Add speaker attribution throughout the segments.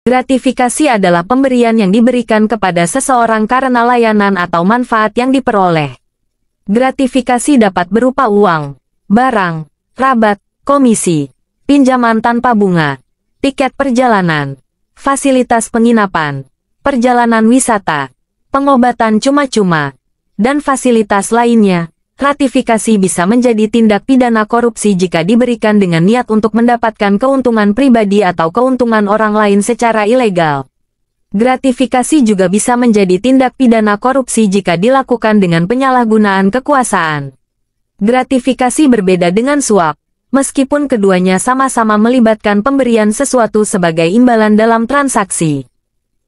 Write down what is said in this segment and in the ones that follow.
Speaker 1: Gratifikasi adalah pemberian yang diberikan kepada seseorang karena layanan atau manfaat yang diperoleh. Gratifikasi dapat berupa uang, barang, rabat, komisi, pinjaman tanpa bunga, tiket perjalanan, fasilitas penginapan, perjalanan wisata, pengobatan cuma-cuma, dan fasilitas lainnya. Gratifikasi bisa menjadi tindak pidana korupsi jika diberikan dengan niat untuk mendapatkan keuntungan pribadi atau keuntungan orang lain secara ilegal. Gratifikasi juga bisa menjadi tindak pidana korupsi jika dilakukan dengan penyalahgunaan kekuasaan. Gratifikasi berbeda dengan suap, meskipun keduanya sama-sama melibatkan pemberian sesuatu sebagai imbalan dalam transaksi.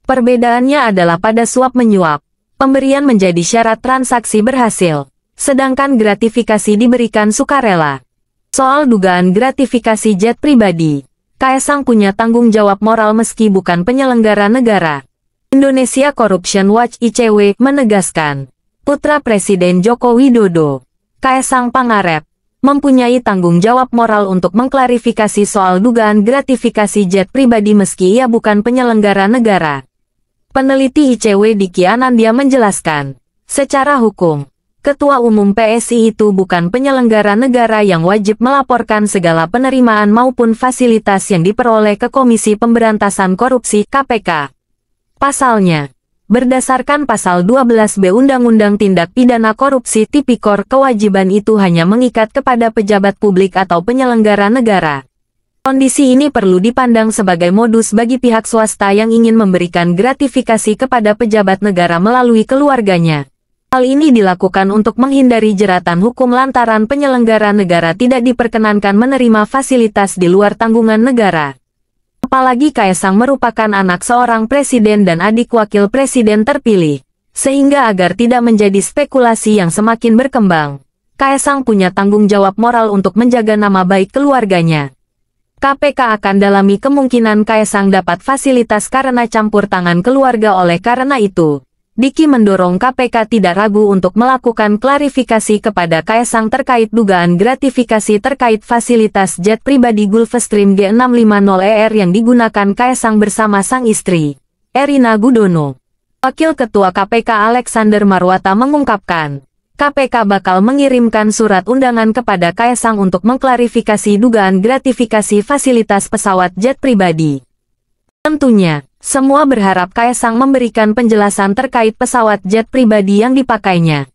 Speaker 1: Perbedaannya adalah pada suap menyuap, pemberian menjadi syarat transaksi berhasil. Sedangkan gratifikasi diberikan sukarela. Soal dugaan gratifikasi jet pribadi, Kaesang punya tanggung jawab moral meski bukan penyelenggara negara. Indonesia Corruption Watch (ICW) menegaskan, putra Presiden Joko Widodo, Kaesang Pangarep, mempunyai tanggung jawab moral untuk mengklarifikasi soal dugaan gratifikasi jet pribadi meski ia bukan penyelenggara negara. Peneliti ICW Diki Anandya menjelaskan, secara hukum, Ketua Umum PSI itu bukan penyelenggara negara yang wajib melaporkan segala penerimaan maupun fasilitas yang diperoleh ke Komisi Pemberantasan Korupsi (KPK). Pasalnya, berdasarkan Pasal 12B Undang-Undang Tindak Pidana Korupsi Tipikor, kewajiban itu hanya mengikat kepada pejabat publik atau penyelenggara negara. Kondisi ini perlu dipandang sebagai modus bagi pihak swasta yang ingin memberikan gratifikasi kepada pejabat negara melalui keluarganya. Hal ini dilakukan untuk menghindari jeratan hukum lantaran penyelenggara negara tidak diperkenankan menerima fasilitas di luar tanggungan negara. Apalagi Kaesang merupakan anak seorang presiden dan adik wakil presiden terpilih. Sehingga agar tidak menjadi spekulasi yang semakin berkembang, Kaesang punya tanggung jawab moral untuk menjaga nama baik keluarganya. KPK akan dalami kemungkinan Kaesang dapat fasilitas karena campur tangan keluarga. Oleh karena itu, Diki mendorong KPK tidak ragu untuk melakukan klarifikasi kepada Kaesang terkait dugaan gratifikasi terkait fasilitas jet pribadi Gulfstream G650ER yang digunakan Kaesang bersama sang istri, Erina Gudono. Wakil Ketua KPK Alexander Marwata mengungkapkan, KPK bakal mengirimkan surat undangan kepada Kaesang untuk mengklarifikasi dugaan gratifikasi fasilitas pesawat jet pribadi. Tentunya, semua berharap Kaesang memberikan penjelasan terkait pesawat jet pribadi yang dipakainya,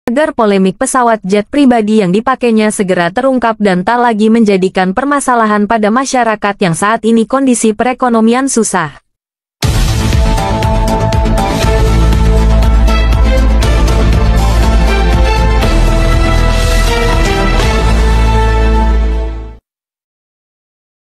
Speaker 1: agar polemik pesawat jet pribadi yang dipakainya segera terungkap dan tak lagi menjadikan permasalahan pada masyarakat yang saat ini kondisi perekonomian susah.